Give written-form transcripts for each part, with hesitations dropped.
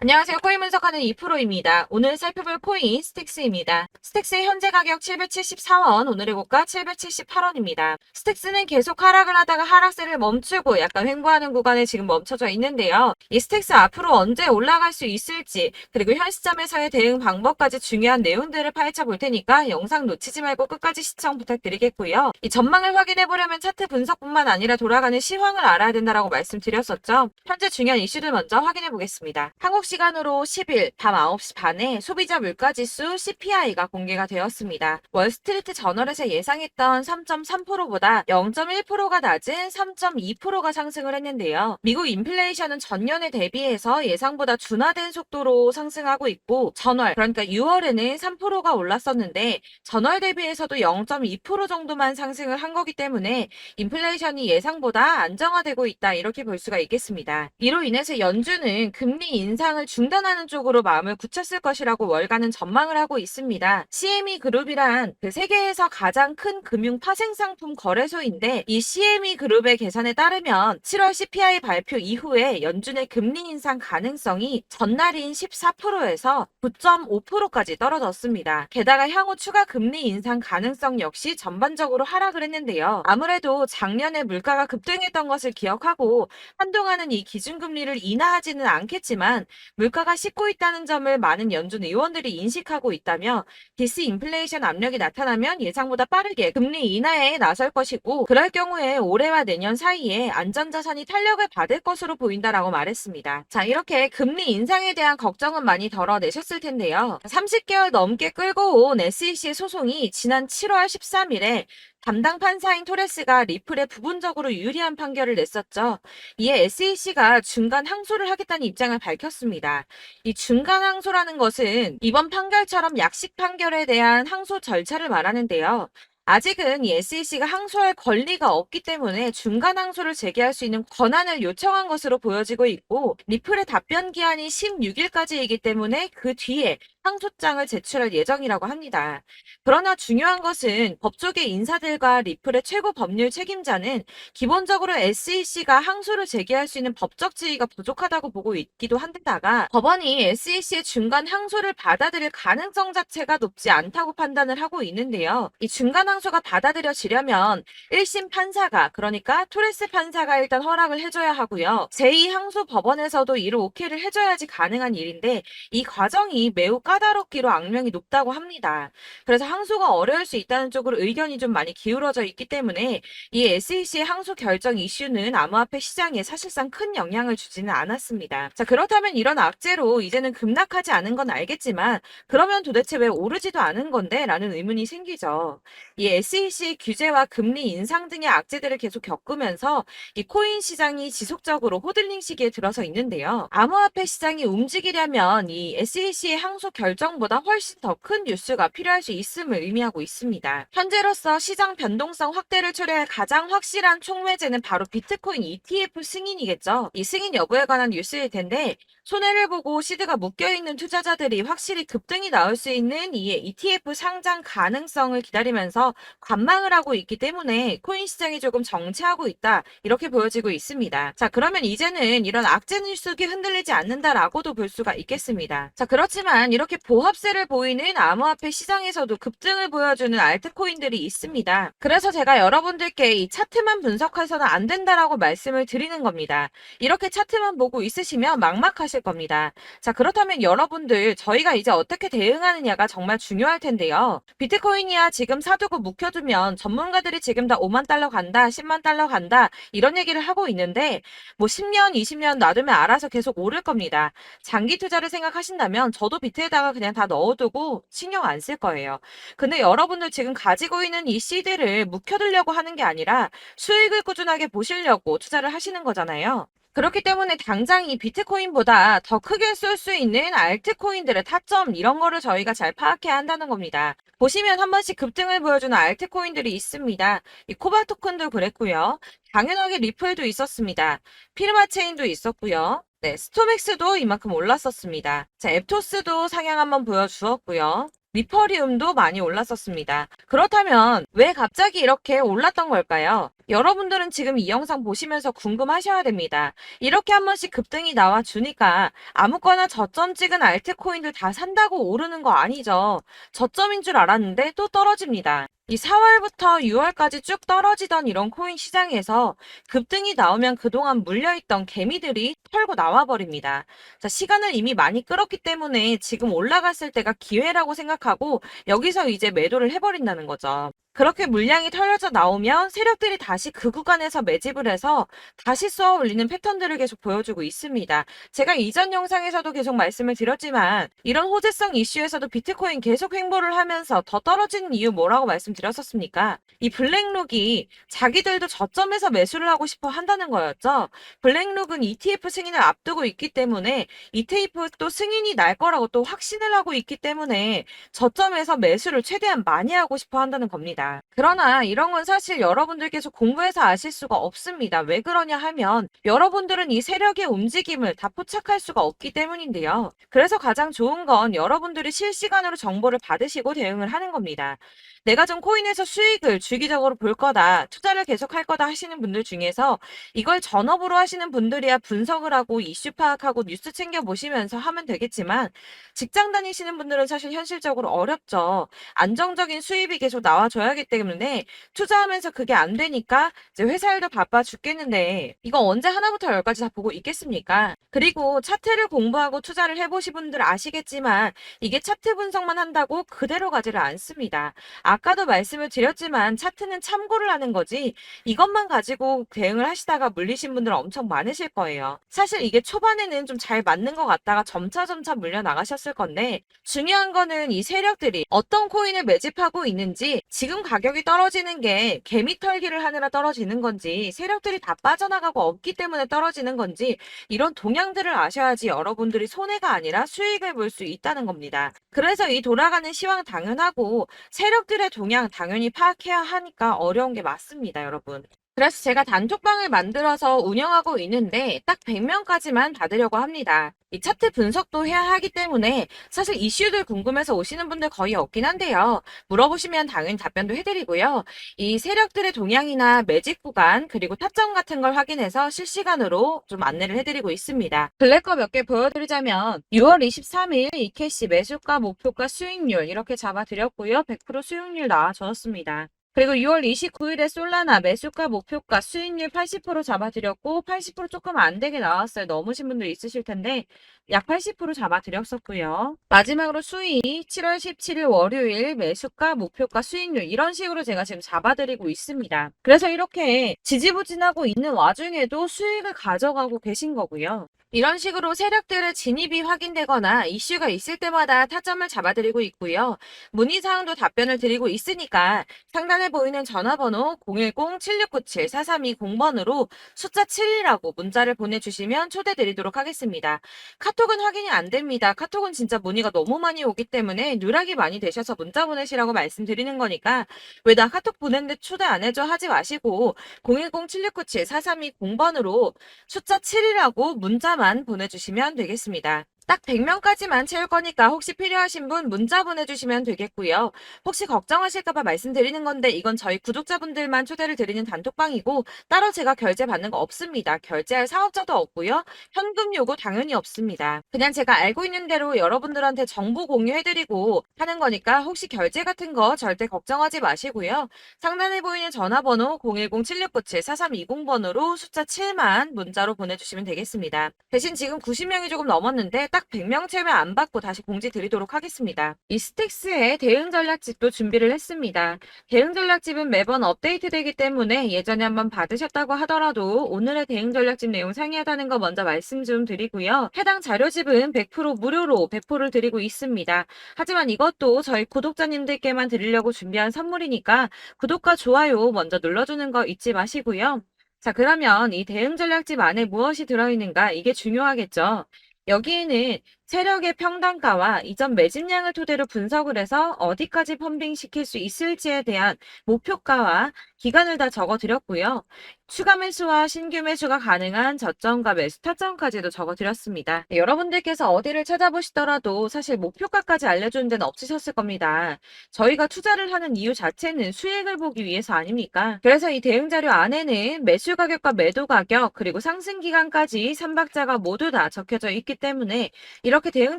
안녕하세요. 코인 분석하는 2프로입니다. 오늘 살펴볼 코인 스틱스입니다. 스틱스의 현재 가격 774원, 오늘의 고가 778원입니다. 스틱스는 계속 하락을 하다가 하락세를 멈추고 약간 횡보하는 구간에 지금 멈춰져 있는데요. 이 스틱스 앞으로 언제 올라갈 수 있을지, 그리고 현 시점에서의 대응 방법까지 중요한 내용들을 파헤쳐 볼 테니까 영상 놓치지 말고 끝까지 시청 부탁드리겠고요. 이 전망을 확인해 보려면 차트 분석뿐만 아니라 돌아가는 시황을 알아야 된다라고 말씀드렸었죠. 현재 중요한 이슈들 먼저 확인해 보겠습니다. 한국 시간으로 10일 밤 9시 반에 소비자 물가지수 CPI가 공개가 되었습니다. 월스트리트 저널에서 예상했던 3.3%보다 0.1%가 낮은 3.2%가 상승을 했는데요. 미국 인플레이션은 전년에 대비해서 예상보다 둔화된 속도로 상승하고 있고 전월, 그러니까 6월에는 3%가 올랐었는데 전월 대비해서도 0.2% 정도만 상승을 한 거기 때문에 인플레이션이 예상보다 안정화되고 있다, 이렇게 볼 수가 있겠습니다. 이로 인해서 연준은 금리 인상을 중단하는 쪽으로 마음을 굳혔을 것이라고 월가는 전망을 하고 있습니다. CME 그룹이란 그 세계에서 가장 큰 금융 파생상품 거래소인데, 이 CME 그룹의 계산에 따르면 7월 CPI 발표 이후에 연준의 금리 인상 가능성이 전날인 14%에서 9.5%까지 떨어졌습니다. 게다가 향후 추가 금리 인상 가능성 역시 전반적으로 하락을 했는데요. 아무래도 작년에 물가가 급등했던 것을 기억하고 한동안은 이 기준금리를 인하하지는 않겠지만 물가가 씻고 있다는 점을 많은 연준 의원들이 인식하고 있다며, 디스인플레이션 압력이 나타나면 예상보다 빠르게 금리 인하에 나설 것이고, 그럴 경우에 올해와 내년 사이에 안전자산이 탄력을 받을 것으로 보인다라고 말했습니다. 자, 이렇게 금리 인상에 대한 걱정은 많이 덜어내셨을 텐데요. 30개월 넘게 끌고 온 SEC 소송이 지난 7월 13일에 담당 판사인 토레스가 리플에 부분적으로 유리한 판결을 냈었죠. 이에 SEC가 중간 항소를 하겠다는 입장을 밝혔습니다. 이 중간 항소라는 것은 이번 판결처럼 약식 판결에 대한 항소 절차를 말하는데요. 아직은 이 SEC가 항소할 권리가 없기 때문에 중간 항소를 제기할 수 있는 권한을 요청한 것으로 보여지고 있고, 리플의 답변 기한이 16일까지이기 때문에 그 뒤에 항소장을 제출할 예정이라고 합니다. 그러나 중요한 것은 법조계 인사들과 리플의 최고 법률 책임자는 기본적으로 SEC가 항소를 제기할 수 있는 법적 지위가 부족하다고 보고 있기도 한데다가, 법원이 SEC의 중간 항소를 받아들일 가능성 자체가 높지 않다고 판단을 하고 있는데요. 이 중간 항소가 받아들여지려면 1심 판사가, 그러니까 토레스 판사가 일단 허락을 해줘야 하고요. 제2항소법원에서도 이를 오케이를 해줘야지 가능한 일인데, 이 과정이 매우 까다롭기로 악명이 높다고 합니다. 그래서 항소가 어려울 수 있다는 쪽으로 의견이 좀 많이 기울어져 있기 때문에 이 SEC의 항소 결정 이슈는 암호화폐 시장에 사실상 큰 영향을 주지는 않았습니다. 자, 그렇다면 이런 악재로 이제는 급락하지 않은 건 알겠지만, 그러면 도대체 왜 오르지도 않은 건데? 라는 의문이 생기죠. 이 SEC 규제와 금리 인상 등의 악재들을 계속 겪으면서 이 코인 시장이 지속적으로 호들링 시기에 들어서 있는데요. 암호화폐 시장이 움직이려면 이 SEC의 항소 결정보다 훨씬 더 큰 뉴스가 필요할 수 있음을 의미하고 있습니다. 현재로서 시장 변동성 확대를 초래할 가장 확실한 촉매제는 바로 비트코인 ETF 승인이겠죠. 이 승인 여부에 관한 뉴스일 텐데, 손해를 보고 시드가 묶여있는 투자자들이 확실히 급등이 나올 수 있는 이 ETF 상장 가능성을 기다리면서 관망을 하고 있기 때문에 코인 시장이 조금 정체하고 있다, 이렇게 보여지고 있습니다. 자, 그러면 이제는 이런 악재 뉴스가 흔들리지 않는다라고도 볼 수가 있겠습니다. 자, 그렇지만 이렇게 보합세를 보이는 암호화폐 시장에서도 급등을 보여주는 알트코인들이 있습니다. 그래서 제가 여러분들께 이 차트만 분석해서는 안 된다라고 말씀을 드리는 겁니다. 이렇게 차트만 보고 있으시면 막막하실 겁니다. 자, 그렇다면 여러분들, 저희가 이제 어떻게 대응하느냐가 정말 중요할 텐데요. 비트코인이야 지금 사두고 묵혀두면 전문가들이 지금 다 5만 달러 간다, 10만 달러 간다, 이런 얘기를 하고 있는데, 뭐 10년, 20년 놔두면 알아서 계속 오를 겁니다. 장기 투자를 생각하신다면 저도 비트에다가 그냥 다 넣어두고 신경 안 쓸 거예요. 근데 여러분들 지금 가지고 있는 이 씨드를 묵혀두려고 하는 게 아니라 수익을 꾸준하게 보시려고 투자를 하시는 거잖아요. 그렇기 때문에 당장 이 비트코인보다 더 크게 쏠 수 있는 알트코인들의 타점, 이런 거를 저희가 잘 파악해야 한다는 겁니다. 보시면 한 번씩 급등을 보여주는 알트코인들이 있습니다. 이 코바 토큰도 그랬고요. 당연하게 리플도 있었습니다. 피르마 체인도 있었고요. 네, 스토맥스도 이만큼 올랐었습니다. 자, 앱토스도 상향 한번 보여주었고요. 리퍼리움도 많이 올랐었습니다. 그렇다면 왜 갑자기 이렇게 올랐던 걸까요? 여러분들은 지금 이 영상 보시면서 궁금하셔야 됩니다. 이렇게 한 번씩 급등이 나와 주니까 아무거나 저점 찍은 알트코인들 다 산다고 오르는 거 아니죠. 저점인 줄 알았는데 또 떨어집니다. 이 4월부터 6월까지 쭉 떨어지던 이런 코인 시장에서 급등이 나오면 그동안 물려있던 개미들이 털고 나와버립니다. 자, 시간을 이미 많이 끌었기 때문에 지금 올라갔을 때가 기회라고 생각하고 여기서 이제 매도를 해버린다는 거죠. 그렇게 물량이 털려져 나오면 세력들이 다시 그 구간에서 매집을 해서 다시 쏘아 올리는 패턴들을 계속 보여주고 있습니다. 제가 이전 영상에서도 계속 말씀을 드렸지만 이런 호재성 이슈에서도 비트코인 계속 횡보를 하면서 더 떨어지는 이유 뭐라고 말씀드렸었습니까? 이 블랙록이 자기들도 저점에서 매수를 하고 싶어 한다는 거였죠. 블랙록은 ETF 승인을 앞두고 있기 때문에 ETF도 승인이 날 거라고 또 확신을 하고 있기 때문에 저점에서 매수를 최대한 많이 하고 싶어 한다는 겁니다. 그러나 이런 건 사실 여러분들께서 공부해서 아실 수가 없습니다. 왜 그러냐 하면 여러분들은 이 세력의 움직임을 다 포착할 수가 없기 때문인데요. 그래서 가장 좋은 건 여러분들이 실시간으로 정보를 받으시고 대응을 하는 겁니다. 내가 좀 코인에서 수익을 주기적으로 볼 거다, 투자를 계속할 거다 하시는 분들 중에서 이걸 전업으로 하시는 분들이야 분석을 하고 이슈 파악하고 뉴스 챙겨 보시면서 하면 되겠지만 직장 다니시는 분들은 사실 현실적으로 어렵죠. 안정적인 수입이 계속 나와줘야 하기 때문에 투자하면서 그게 안 되니까 이제 회사 일도 바빠 죽겠는데 이거 언제 하나부터 열까지 다 보고 있겠습니까? 그리고 차트를 공부하고 투자를 해보신 분들 아시겠지만 이게 차트 분석만 한다고 그대로 가지를 않습니다. 아까도 말씀을 드렸지만 차트는 참고를 하는 거지 이것만 가지고 대응을 하시다가 물리신 분들 엄청 많으실 거예요. 사실 이게 초반에는 좀 잘 맞는 것 같다가 점차 물려 나가셨을 건데 중요한 거는 이 세력들이 어떤 코인을 매집하고 있는지 지금 가격이 떨어지는 게 개미 털기를 하느라 떨어지는 건지 세력들이 다 빠져나가고 없기 때문에 떨어지는 건지 이런 동향들을 아셔야지 여러분들이 손해가 아니라 수익을 볼 수 있다는 겁니다. 그래서 이 돌아가는 시황 당연하고 세력들의 동향 당연히 파악해야 하니까 어려운 게 맞습니다, 여러분. 그래서 제가 단톡방을 만들어서 운영하고 있는데 딱 100명까지만 받으려고 합니다. 이 차트 분석도 해야 하기 때문에 사실 이슈들 궁금해서 오시는 분들 거의 없긴 한데요. 물어보시면 당연히 답변도 해드리고요. 이 세력들의 동향이나 매집 구간 그리고 타점 같은 걸 확인해서 실시간으로 좀 안내를 해드리고 있습니다. 블랙거 몇 개 보여드리자면 6월 23일 이캐시 매수가, 목표가, 수익률 이렇게 잡아드렸고요. 100% 수익률 나와줬습니다. 그리고 6월 29일에 솔라나 매수가, 목표가, 수익률 80% 잡아드렸고 80% 조금 안 되게 나왔어요. 넘으신 분들 있으실 텐데 약 80% 잡아드렸었고요. 마지막으로 수익 7월 17일 월요일 매수가, 목표가, 수익률 이런 식으로 제가 지금 잡아드리고 있습니다. 그래서 이렇게 지지부진하고 있는 와중에도 수익을 가져가고 계신 거고요. 이런 식으로 세력들의 진입이 확인되거나 이슈가 있을 때마다 타점을 잡아드리고 있고요. 문의사항도 답변을 드리고 있으니까 상단에 보이는 전화번호 010-7697-4320번으로 숫자 7이라고 문자를 보내주시면 초대드리도록 하겠습니다. 카톡은 확인이 안 됩니다. 카톡은 진짜 문의가 너무 많이 오기 때문에 누락이 많이 되셔서 문자 보내시라고 말씀드리는 거니까 왜 나 카톡 보냈는데 초대 안 해줘 하지 마시고 010-7697-4320번으로 숫자 7이라고 문자만 보내주시면 되겠습니다. 딱 100명까지만 채울 거니까 혹시 필요하신 분 문자 보내주시면 되겠고요. 혹시 걱정하실까봐 말씀드리는 건데 이건 저희 구독자분들만 초대를 드리는 단톡방이고 따로 제가 결제 받는 거 없습니다. 결제할 사업자도 없고요. 현금 요구 당연히 없습니다. 그냥 제가 알고 있는 대로 여러분들한테 정보 공유해드리고 하는 거니까 혹시 결제 같은 거 절대 걱정하지 마시고요. 상단에 보이는 전화번호 010-7697-4320번으로 숫자 7만 문자로 보내주시면 되겠습니다. 대신 지금 90명이 조금 넘었는데 딱 100명 채우면 안 받고 다시 공지 드리도록 하겠습니다. 이 스택스의 대응 전략집도 준비를 했습니다. 대응 전략집은 매번 업데이트 되기 때문에 예전에 한번 받으셨다고 하더라도 오늘의 대응 전략집 내용 상이하다는 거 먼저 말씀 좀 드리고요. 해당 자료집은 100% 무료로 배포를 드리고 있습니다. 하지만 이것도 저희 구독자님들께만 드리려고 준비한 선물이니까 구독과 좋아요 먼저 눌러주는 거 잊지 마시고요. 자, 그러면 이 대응 전략집 안에 무엇이 들어있는가 이게 중요하겠죠. 여기에는 세력의 평단가와 이전 매집량을 토대로 분석을 해서 어디까지 펌핑시킬 수 있을지에 대한 목표가와 기간을 다 적어드렸고요. 추가 매수와 신규 매수가 가능한 저점과 매수 타점까지도 적어드렸습니다. 여러분들께서 어디를 찾아보시더라도 사실 목표가까지 알려주는 데는 없으셨을 겁니다. 저희가 투자를 하는 이유 자체는 수익을 보기 위해서 아닙니까? 그래서 이 대응 자료 안에는 매수 가격과 매도 가격 그리고 상승 기간까지 3박자가 모두 다 적혀져 있기 때문에 이렇게 대응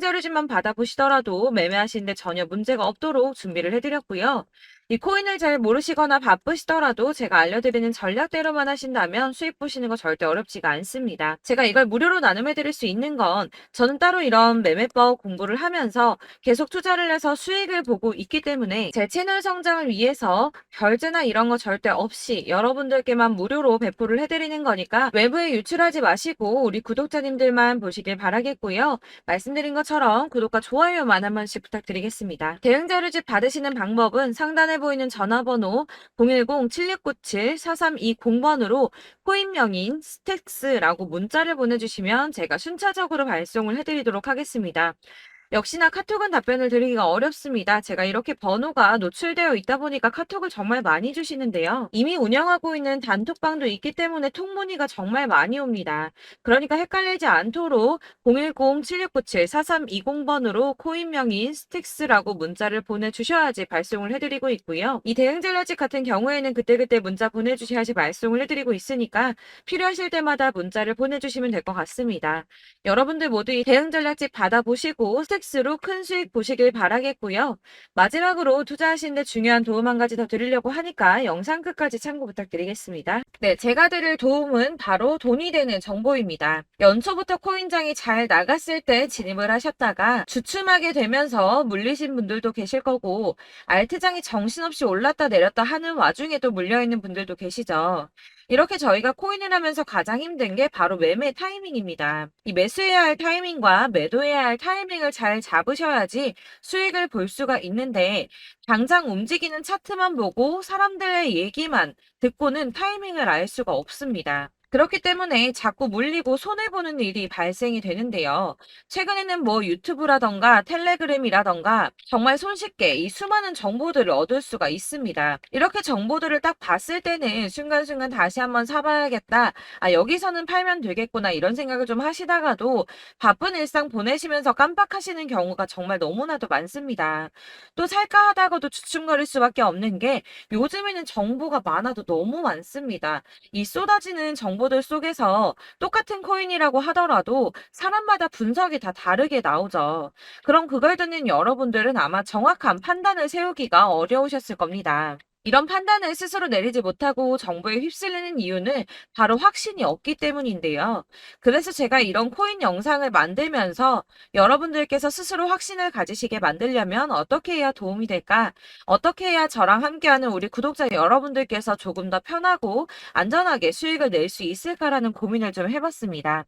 자료집만 받아보시더라도 매매하시는데 전혀 문제가 없도록 준비를 해드렸고요. 이 코인을 잘 모르시거나 바쁘시더라도 제가 알려드리는 전략대로만 하신다면 수익 보시는 거 절대 어렵지가 않습니다. 제가 이걸 무료로 나눔해드릴 수 있는 건 저는 따로 이런 매매법 공부를 하면서 계속 투자를 해서 수익을 보고 있기 때문에 제 채널 성장을 위해서 결제나 이런 거 절대 없이 여러분들께만 무료로 배포를 해드리는 거니까 외부에 유출하지 마시고 우리 구독자님들만 보시길 바라겠고요. 말씀드린 것처럼 구독과 좋아요만 한 번씩 부탁드리겠습니다. 대응 자료집 받으시는 방법은 상단에 보이는 전화번호 010-7697-4320번으로 코인명인 스택스라고 문자를 보내주시면 제가 순차적으로 발송을 해드리도록 하겠습니다. 역시나 카톡은 답변을 드리기가 어렵습니다. 제가 이렇게 번호가 노출되어 있다 보니까 카톡을 정말 많이 주시는데요. 이미 운영하고 있는 단톡방도 있기 때문에 통문의가 정말 많이 옵니다. 그러니까 헷갈리지 않도록 010-7697-4320번으로 코인명인 스틱스라고 문자를 보내주셔야지 발송을 해드리고 있고요. 이 대응전략집 같은 경우에는 그때그때 문자 보내주셔야지 발송을 해드리고 있으니까 필요하실 때마다 문자를 보내주시면 될 것 같습니다. 여러분들 모두 이 대응전략집 받아보시고 스택스로 큰 수익 보시길 바라겠고요. 마지막으로 투자하시는데 중요한 도움 한 가지 더 드리려고 하니까 영상 끝까지 참고 부탁드리겠습니다. 네, 제가 드릴 도움은 바로 돈이 되는 정보입니다. 연초부터 코인장이 잘 나갔을 때 진입을 하셨다가 주춤하게 되면서 물리신 분들도 계실 거고 알트장이 정신없이 올랐다 내렸다 하는 와중에도 물려있는 분들도 계시죠. 이렇게 저희가 코인을 하면서 가장 힘든 게 바로 매매 타이밍입니다. 이 매수해야 할 타이밍과 매도해야 할 타이밍을 잘 잡으셔야지 수익을 볼 수가 있는데 당장 움직이는 차트만 보고 사람들의 얘기만 듣고는 타이밍을 알 수가 없습니다. 그렇기 때문에 자꾸 물리고 손해보는 일이 발생이 되는데요. 최근에는 뭐 유튜브라던가 텔레그램이라던가 정말 손쉽게 이 수많은 정보들을 얻을 수가 있습니다. 이렇게 정보들을 딱 봤을 때는 순간순간 다시 한번 사봐야겠다. 아, 여기서는 팔면 되겠구나. 이런 생각을 좀 하시다가도 바쁜 일상 보내시면서 깜빡하시는 경우가 정말 너무나도 많습니다. 또 살까 하다가도 주춤거릴 수밖에 없는 게 요즘에는 정보가 많아도 너무 많습니다. 이 쏟아지는 정보들 속에서 똑같은 코인이라고 하더라도 사람마다 분석이 다 다르게 나오죠. 그럼 그걸 듣는 여러분들은 아마 정확한 판단을 세우기가 어려우셨을 겁니다. 이런 판단을 스스로 내리지 못하고 정보에 휩쓸리는 이유는 바로 확신이 없기 때문인데요. 그래서 제가 이런 코인 영상을 만들면서 여러분들께서 스스로 확신을 가지시게 만들려면 어떻게 해야 도움이 될까? 어떻게 해야 저랑 함께하는 우리 구독자 여러분들께서 조금 더 편하고 안전하게 수익을 낼 수 있을까라는 고민을 좀 해봤습니다.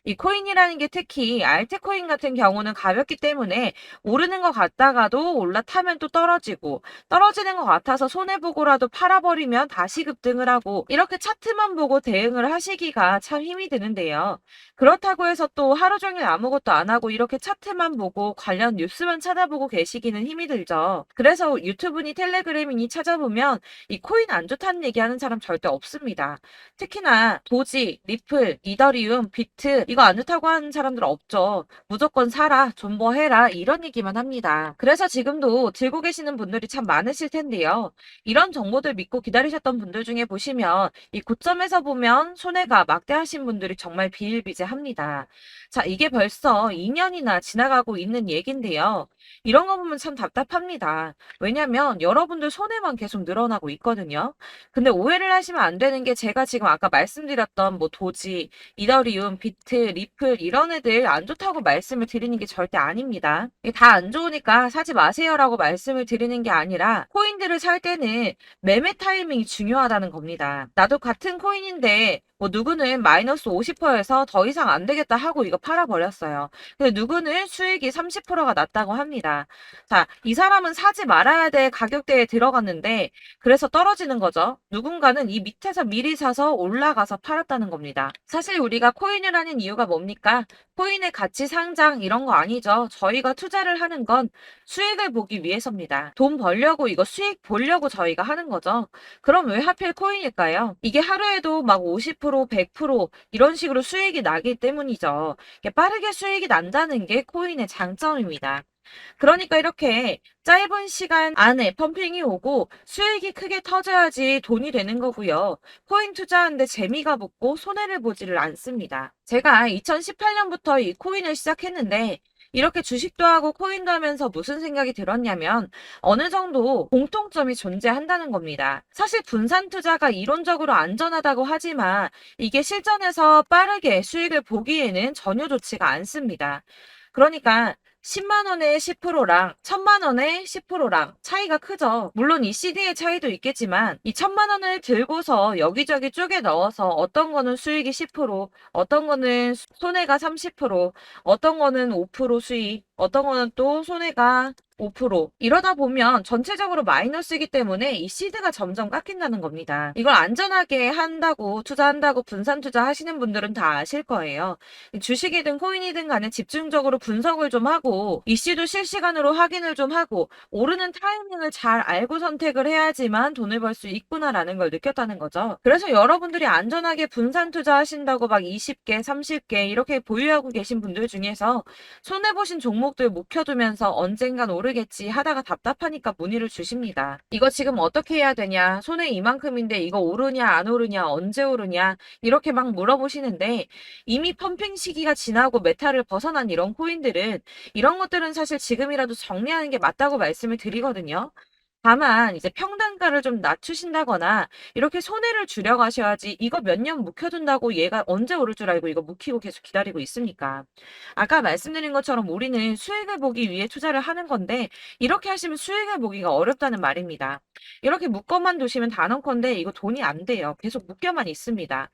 이 코인이라는 게 특히 알트코인 같은 경우는 가볍기 때문에 오르는 것 같다가도 올라타면 또 떨어지고 떨어지는 것 같아서 손해보고라도 팔아버리면 다시 급등을 하고 이렇게 차트만 보고 대응을 하시기가 참 힘이 드는데요. 그렇다고 해서 또 하루 종일 아무것도 안 하고 이렇게 차트만 보고 관련 뉴스만 찾아보고 계시기는 힘이 들죠. 그래서 유튜브니 텔레그램이니 찾아보면 이 코인 안 좋다는 얘기하는 사람 절대 없습니다. 특히나 도지, 리플, 이더리움, 비트 이거 안 좋다고 하는 사람들 없죠. 무조건 사라, 존버해라 이런 얘기만 합니다. 그래서 지금도 들고 계시는 분들이 참 많으실 텐데요. 이런 정보들 믿고 기다리셨던 분들 중에 보시면 이 고점에서 보면 손해가 막대하신 분들이 정말 비일비재합니다. 자, 이게 벌써 2년이나 지나가고 있는 얘긴데요. 이런 거 보면 참 답답합니다. 왜냐면 여러분들 손해만 계속 늘어나고 있거든요. 근데 오해를 하시면 안 되는 게 제가 지금 아까 말씀드렸던 뭐 도지, 이더리움, 비트, 리플 이런 애들 안 좋다고 말씀을 드리는 게 절대 아닙니다. 다 안 좋으니까 사지 마세요라고 말씀을 드리는 게 아니라 코인들을 살 때는 매매 타이밍이 중요하다는 겁니다. 나도 같은 코인인데 뭐 누구는 마이너스 50%에서 더 이상 안 되겠다 하고 이거 팔아버렸어요. 근데 누구는 수익이 30%가 났다고 합니다. 자, 이 사람은 사지 말아야 될 가격대에 들어갔는데 그래서 떨어지는 거죠. 누군가는 이 밑에서 미리 사서 올라가서 팔았다는 겁니다. 사실 우리가 코인을 하는 이유 이유가 뭡니까? 코인의 가치 상장 이런 거 아니죠. 저희가 투자를 하는 건 수익을 보기 위해서입니다. 돈 벌려고 이거 수익 보려고 저희가 하는 거죠. 그럼 왜 하필 코인일까요? 이게 하루에도 막 50%, 100% 이런 식으로 수익이 나기 때문이죠. 이게 빠르게 수익이 난다는 게 코인의 장점입니다. 그러니까 이렇게 짧은 시간 안에 펌핑이 오고 수익이 크게 터져야지 돈이 되는 거고요. 코인 투자하는데 재미가 붙고 손해를 보지를 않습니다. 제가 2018년부터 이 코인을 시작했는데 이렇게 주식도 하고 코인도 하면서 무슨 생각이 들었냐면 어느 정도 공통점이 존재한다는 겁니다. 사실 분산 투자가 이론적으로 안전하다고 하지만 이게 실전에서 빠르게 수익을 보기에는 전혀 좋지가 않습니다. 그러니까 10만 원의 10%랑 1000만 원의 10%랑 차이가 크죠. 물론 이 CD의 차이도 있겠지만 이 1000만 원을 들고서 여기저기 쪼개 넣어서 어떤 거는 수익이 10%, 어떤 거는 손해가 30%, 어떤 거는 5% 수익, 어떤 거는 또 손해가 5% 이러다 보면 전체적으로 마이너스이기 때문에 이 시드가 점점 깎인다는 겁니다. 이걸 안전하게 한다고 투자한다고 분산 투자하시는 분들은 다 아실 거예요. 주식이든 코인이든 간에 집중적으로 분석을 좀 하고 이슈도 실시간으로 확인을 좀 하고 오르는 타이밍을 잘 알고 선택을 해야지만 돈을 벌 수 있구나라는 걸 느꼈다는 거죠. 그래서 여러분들이 안전하게 분산 투자하신다고 막 20개, 30개 이렇게 보유하고 계신 분들 중에서 손해보신 종목들 묵혀두면서 언젠간 오르겠지 하다가 답답하니까 문의를 주십니다. 이거 지금 어떻게 해야 되냐? 손해 이만큼인데 이거 오르냐 안 오르냐 언제 오르냐 이렇게 막 물어보시는데 이미 펌핑 시기가 지나고 메타를 벗어난 이런 코인들은 이런 것들은 사실 지금이라도 정리하는 게 맞다고 말씀을 드리거든요. 다만 이제 평단가를 좀 낮추신다거나 이렇게 손해를 줄여가셔야지 이거 몇 년 묵혀둔다고 얘가 언제 오를 줄 알고 이거 묵히고 계속 기다리고 있습니까? 아까 말씀드린 것처럼 우리는 수익을 보기 위해 투자를 하는 건데 이렇게 하시면 수익을 보기가 어렵다는 말입니다. 이렇게 묶어만 두시면 단언컨대 이거 돈이 안 돼요. 계속 묶여만 있습니다.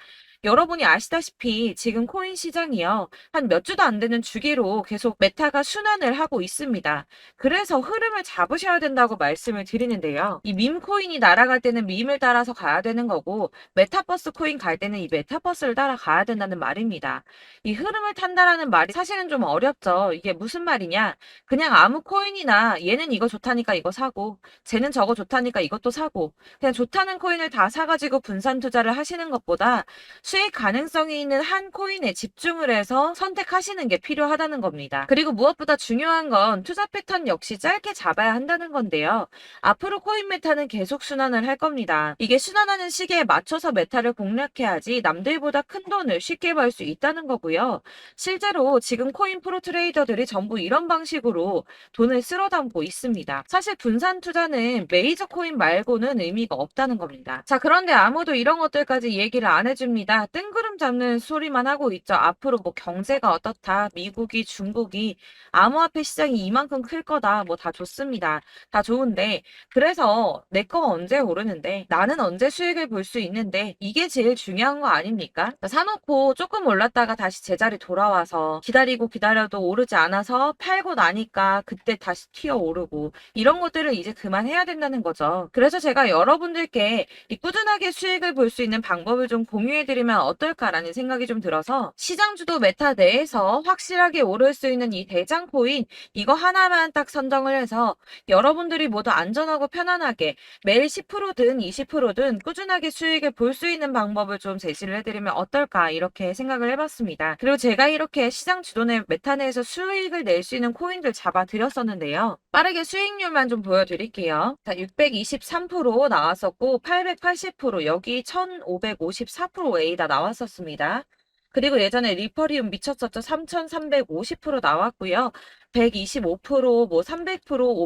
여러분이 아시다시피 지금 코인 시장이요. 한 몇 주도 안 되는 주기로 계속 메타가 순환을 하고 있습니다. 그래서 흐름을 잡으셔야 된다고 말씀을 드리는데요. 이 밈 코인이 날아갈 때는 밈을 따라서 가야 되는 거고 메타버스 코인 갈 때는 이 메타버스를 따라가야 된다는 말입니다. 이 흐름을 탄다라는 말이 사실은 좀 어렵죠. 이게 무슨 말이냐? 그냥 아무 코인이나 얘는 이거 좋다니까 이거 사고 쟤는 저거 좋다니까 이것도 사고 그냥 좋다는 코인을 다 사가지고 분산 투자를 하시는 것보다 수익 가능성이 있는 한 코인에 집중을 해서 선택하시는 게 필요하다는 겁니다. 그리고 무엇보다 중요한 건 투자 패턴 역시 짧게 잡아야 한다는 건데요. 앞으로 코인 메타는 계속 순환을 할 겁니다. 이게 순환하는 시기에 맞춰서 메타를 공략해야지 남들보다 큰 돈을 쉽게 벌 수 있다는 거고요. 실제로 지금 코인 프로 트레이더들이 전부 이런 방식으로 돈을 쓸어 담고 있습니다. 사실 분산 투자는 메이저 코인 말고는 의미가 없다는 겁니다. 자, 그런데 아무도 이런 것들까지 얘기를 안 해줍니다. 뜬구름 잡는 소리만 하고 있죠. 앞으로 뭐 경제가 어떻다, 미국이, 중국이, 암호화폐 시장이 이만큼 클 거다, 뭐 다 좋습니다. 다 좋은데, 그래서 내 거 언제 오르는데, 나는 언제 수익을 볼 수 있는데, 이게 제일 중요한 거 아닙니까? 사놓고 조금 올랐다가 다시 제자리 돌아와서 기다리고 기다려도 오르지 않아서 팔고 나니까 그때 다시 튀어 오르고, 이런 것들을 이제 그만해야 된다는 거죠. 그래서 제가 여러분들께 이 꾸준하게 수익을 볼 수 있는 방법을 좀 공유해드리면 어떨까라는 생각이 좀 들어서 시장주도 메타 내에서 확실하게 오를 수 있는 이 대장 코인 이거 하나만 딱 선정을 해서 여러분들이 모두 안전하고 편안하게 매일 10%든 20%든 꾸준하게 수익을 볼 수 있는 방법을 좀 제시를 해드리면 어떨까 이렇게 생각을 해봤습니다. 그리고 제가 이렇게 시장 주도내 메타 내에서 수익을 낼 수 있는 코인들 잡아드렸었는데요. 빠르게 수익률만 좀 보여드릴게요. 자, 623% 나왔었고 880% 여기 1554% 다 나왔었습니다. 그리고 예전에 리퍼리움 미쳤었죠. 3350% 나왔고요. 125%, 뭐 300%,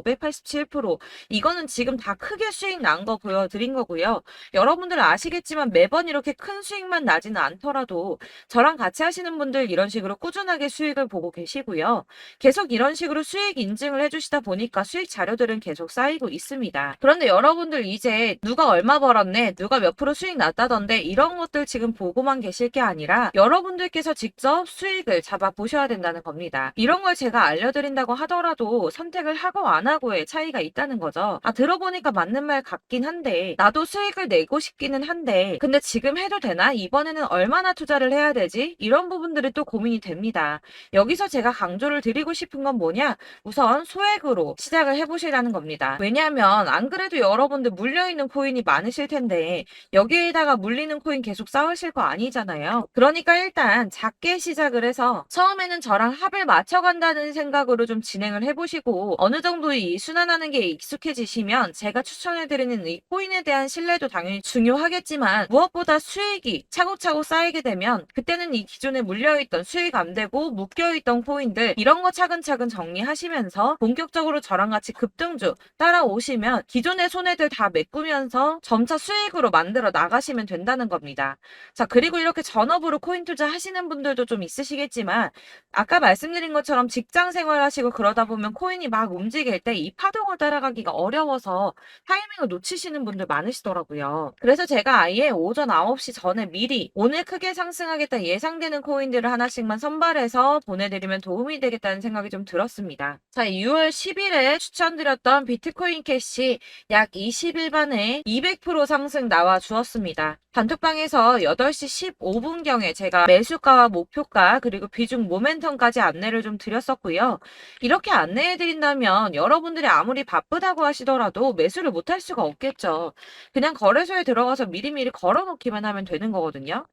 587% 이거는 지금 다 크게 수익 난 거 보여드린 거고요. 여러분들 아시겠지만 매번 이렇게 큰 수익만 나지는 않더라도 저랑 같이 하시는 분들 이런 식으로 꾸준하게 수익을 보고 계시고요. 계속 이런 식으로 수익 인증을 해주시다 보니까 수익 자료들은 계속 쌓이고 있습니다. 그런데 여러분들 이제 누가 얼마 벌었네, 누가 몇 프로 수익 났다던데 이런 것들 지금 보고만 계실 게 아니라 여러분들께서 직접 수익을 잡아 보셔야 된다는 겁니다. 이런 걸 제가 알려드릴 알려드린다고 하더라도 선택을 하고 안 하고의 차이가 있다는 거죠. 아, 들어보니까 맞는 말 같긴 한데 나도 수익을 내고 싶기는 한데 근데 지금 해도 되나? 이번에는 얼마나 투자를 해야 되지? 이런 부분들이 또 고민이 됩니다. 여기서 제가 강조를 드리고 싶은 건 뭐냐? 우선 소액으로 시작을 해보시라는 겁니다. 왜냐하면 안 그래도 여러분들 물려있는 코인이 많으실 텐데 여기에다가 물리는 코인 계속 쌓으실 거 아니잖아요. 그러니까 일단 작게 시작을 해서 처음에는 저랑 합을 맞춰간다는 생각으로 좀 진행을 해보시고 어느 정도 이 순환하는 게 익숙해지시면 제가 추천해드리는 이 코인에 대한 신뢰도 당연히 중요하겠지만 무엇보다 수익이 차곡차곡 쌓이게 되면 그때는 이 기존에 물려있던 수익 안 되고 묶여있던 코인들 이런 거 차근차근 정리하시면서 본격적으로 저랑 같이 급등주 따라오시면 기존의 손해들 다 메꾸면서 점차 수익으로 만들어 나가시면 된다는 겁니다. 자, 그리고 이렇게 전업으로 코인 투자 하시는 분들도 좀 있으시겠지만 아까 말씀드린 것처럼 직장 생활하시고 그러다 보면 코인이 막 움직일 때 이 파동을 따라가기가 어려워서 타이밍을 놓치시는 분들 많으시더라고요. 그래서 제가 아예 오전 9시 전에 미리 오늘 크게 상승하겠다 예상되는 코인들을 하나씩만 선발해서 보내드리면 도움이 되겠다는 생각이 좀 들었습니다. 자, 6월 10일에 추천드렸던 비트코인 캐시 약 20일 만에 200% 상승 나와 주었습니다. 단톡방에서 8시 15분경에 제가 매수가와 목표가 그리고 비중 모멘텀까지 안내를 좀 드렸었고요. 이렇게 안내해 드린다면 여러분들이 아무리 바쁘다고 하시더라도 매수를 못할 수가 없겠죠. 그냥 거래소에 들어가서 미리미리 걸어놓기만 하면 되는 거거든요.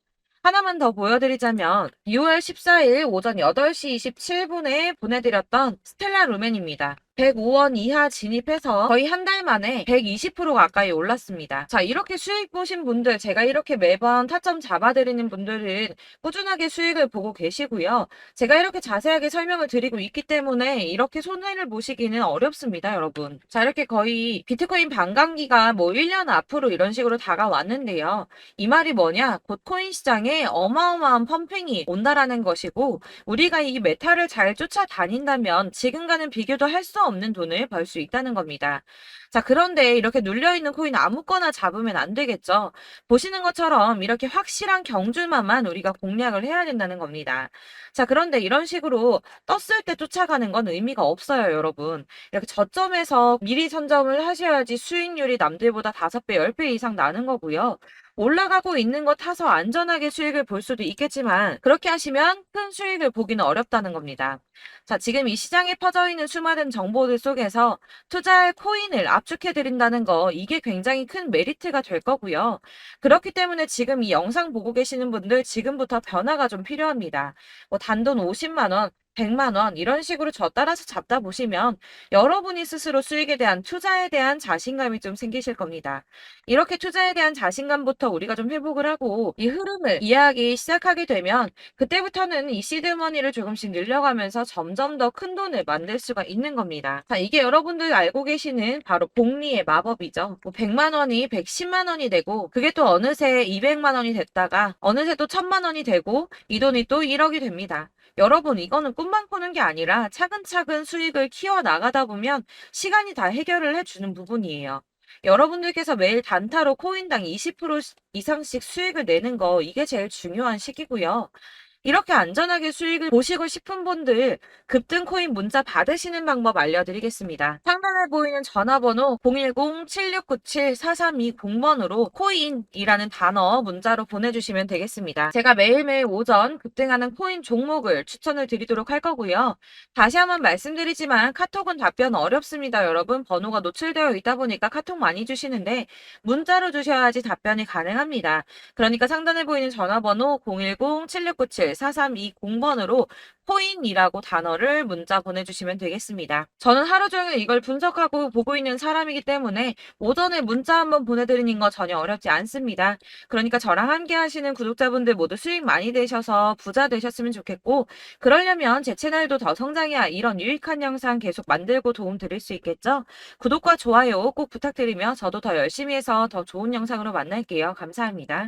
하나만 더 보여드리자면 6월 14일 오전 8시 27분에 보내드렸던 스텔라 루멘입니다. 105원 이하 진입해서 거의 한 달 만에 120% 가까이 올랐습니다. 자, 이렇게 수익 보신 분들, 제가 이렇게 매번 타점 잡아드리는 분들은 꾸준하게 수익을 보고 계시고요. 제가 이렇게 자세하게 설명을 드리고 있기 때문에 이렇게 손해를 보시기는 어렵습니다, 여러분. 자, 이렇게 거의 비트코인 반감기가 뭐 1년 앞으로 이런 식으로 다가왔는데요. 이 말이 뭐냐? 곧 코인 시장에 어마어마한 펌핑이 온다라는 것이고 우리가 이 메타를 잘 쫓아다닌다면 지금과는 비교도 할 수 없는 돈을 벌 수 있다는 겁니다. 자, 그런데 이렇게 눌려있는 코인 아무거나 잡으면 안 되겠죠. 보시는 것처럼 이렇게 확실한 경주만만 우리가 공략을 해야 된다는 겁니다. 자, 그런데 이런 식으로 떴을 때 쫓아가는 건 의미가 없어요, 여러분. 이렇게 저점에서 미리 선점을 하셔야지 수익률이 남들보다 5배, 10배 이상 나는 거고요. 올라가고 있는 거 타서 안전하게 수익을 볼 수도 있겠지만 그렇게 하시면 큰 수익을 보기는 어렵다는 겁니다. 자, 지금 이 시장에 퍼져 있는 수많은 정보들 속에서 투자할 코인을 압축해 드린다는 거 이게 굉장히 큰 메리트가 될 거고요. 그렇기 때문에 지금 이 영상 보고 계시는 분들 지금부터 변화가 좀 필요합니다. 뭐 단돈 50만 원, 100만 원 이런 식으로 저 따라서 잡다 보시면 여러분이 스스로 수익에 대한 투자에 대한 자신감이 좀 생기실 겁니다. 이렇게 투자에 대한 자신감부터 우리가 좀 회복을 하고 이 흐름을 이해하기 시작하게 되면 그때부터는 이 시드머니를 조금씩 늘려가면서 점점 더 큰 돈을 만들 수가 있는 겁니다. 자, 이게 여러분들 알고 계시는 바로 복리의 마법이죠. 뭐 100만 원이 110만 원이 되고 그게 또 어느새 200만 원이 됐다가 어느새 또 1000만 원이 되고 이 돈이 또 1억이 됩니다. 여러분, 이거는 꿈만 꾸는 게 아니라 차근차근 수익을 키워 나가다 보면 시간이 다 해결을 해주는 부분이에요. 여러분들께서 매일 단타로 코인당 20% 이상씩 수익을 내는 거 이게 제일 중요한 시기고요. 이렇게 안전하게 수익을 보시고 싶은 분들 급등 코인 문자 받으시는 방법 알려드리겠습니다. 상단에 보이는 전화번호 010-7697-4320번으로 코인이라는 단어 문자로 보내주시면 되겠습니다. 제가 매일매일 오전 급등하는 코인 종목을 추천을 드리도록 할 거고요. 다시 한번 말씀드리지만 카톡은 답변 어렵습니다. 여러분, 번호가 노출되어 있다 보니까 카톡 많이 주시는데 문자로 주셔야지 답변이 가능합니다. 그러니까 상단에 보이는 전화번호 010-7697-4320번으로 코인이라고 단어를 문자 보내주시면 되겠습니다. 저는 하루 종일 이걸 분석하고 보고 있는 사람이기 때문에 오전에 문자 한번 보내드리는 거 전혀 어렵지 않습니다. 그러니까 저랑 함께 하시는 구독자분들 모두 수익 많이 되셔서 부자 되셨으면 좋겠고 그러려면 제 채널도 더 성장해야 이런 유익한 영상 계속 만들고 도움 드릴 수 있겠죠? 구독과 좋아요 꼭 부탁드리며 저도 더 열심히 해서 더 좋은 영상으로 만날게요. 감사합니다.